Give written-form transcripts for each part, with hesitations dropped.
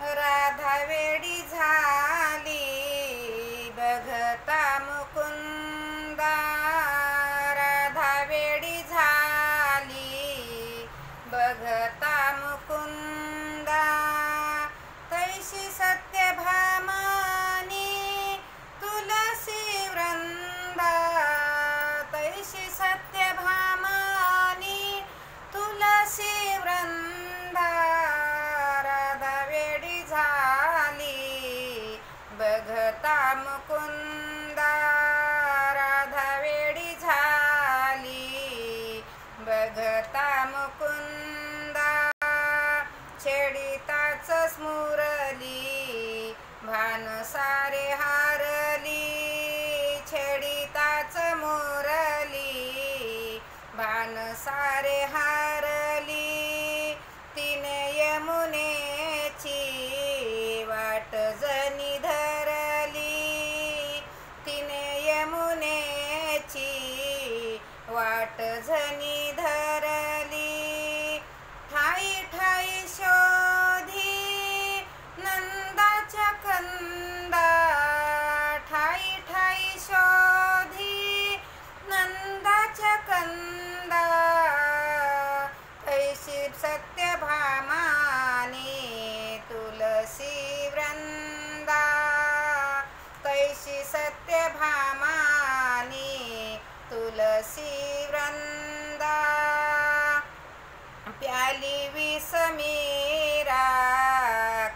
राधा वेडी झाली बघता मुकुंदा, राधा वेडी झाली बघता मुकुंदा। तैशी सत्यभामानी तुलसी वृंदा, तैशी सत्यभामानी तुलसी वृंदा। राधा वेडी झाली बघता मुकुंदा, राधा वेडी झाली बघता मुकुंदा। छेडिताच स्मुरली भानुसारे हारली, छेडिताच मुरली भानुसारे हारली। तिने यमुनेची वाट जनी धरली, तिने यमुनेची वाट जनी धरली। ठाई ठाई शोधी नंदाच्या कंदा, ठाई ठाई शोधी नंदाच्या कंदा। तैशी सत्यभामानी तुलसी वृंदा, तैशी सत्यभामानी तुलसी वृंदा। प्याली विष मीरा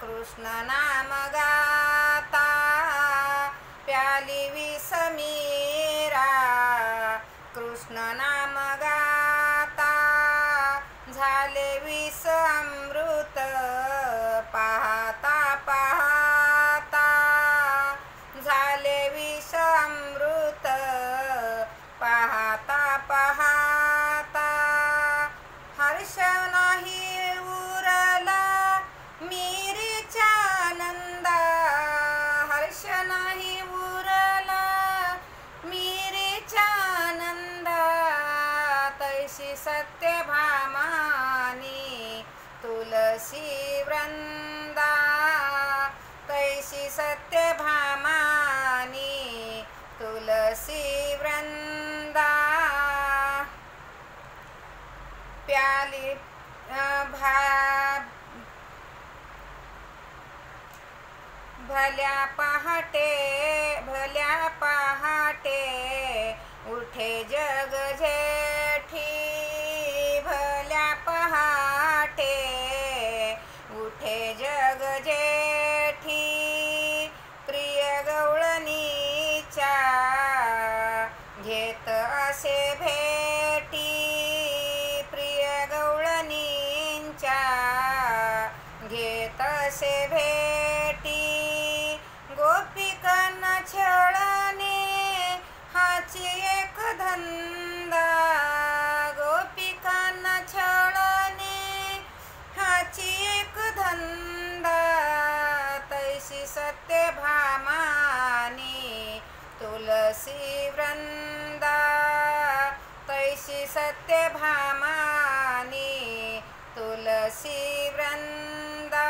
कृष्ण नाम गाता, प्याली विष मीरा कृष्ण नाम गाता। झाले विष अमृत पाहता पाहता, झाले विष अमृत पाहता पाहता। हर्ष नाही उरला मीरेच्या आनंदा, हर्ष नाही उरला मीरेच्या आनंदा। तैशी सत्यभामानी तुलसी वृंदा, तैशी सत्यभामानी तुलसी वृंदा। प्याली भल्या पहाटे उठे जग जेठी, भल्या पहाटे उठे जग जेठी। प्रिय गवळणीच्या घेत असे भेटी, प्रिय गवळणींच्या घेत असे भेटी। गोपिकांना छळणे हाची एक धंदा, गोपिकांना छळणे हाची एक धंदा। तैशी सत्यभामानी तुलसी वृंदा, तैशी सत्यभामानी तुलसी वृंदा।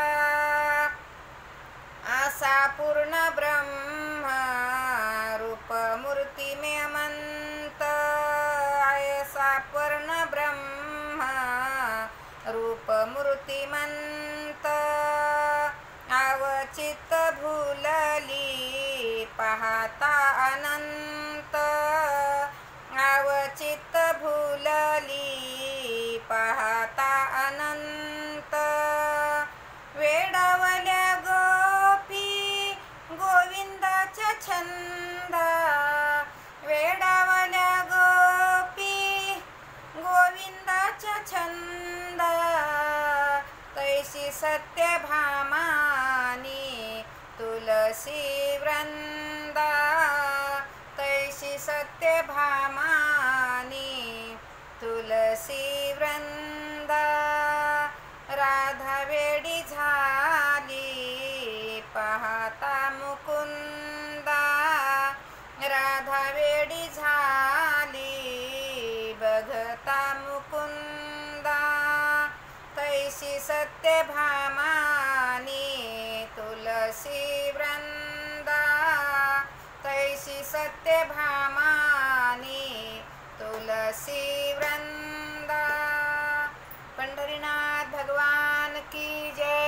आसा पूर्ण ब्रह्म रूप मूर्ती में अनंत, आयसा पूर्ण ब्रह्म रूप मूर्तिमंत। आवचित भूलली पाहता अनंत, आवचित भूलली पाहता अनंत। वेडावल्या गोपी गोविंदाच्या छंदा, वेडावल्या गोपी गोविंदाच्या छंदा। तैशी सत्यभामानी तुलसी वृंदा, तैशी सत्यभामानी तुलसी वृंदा। राधा वेडी झाली पाहता मुकुंदा, राधा वेडी झाली बघता मुकुंदा। तैशी सत्यभामानी तुलसी वृंदा तैसी सत्यभामानी तुलसी वृंदा। पंढरीनाथ भगवान की जय।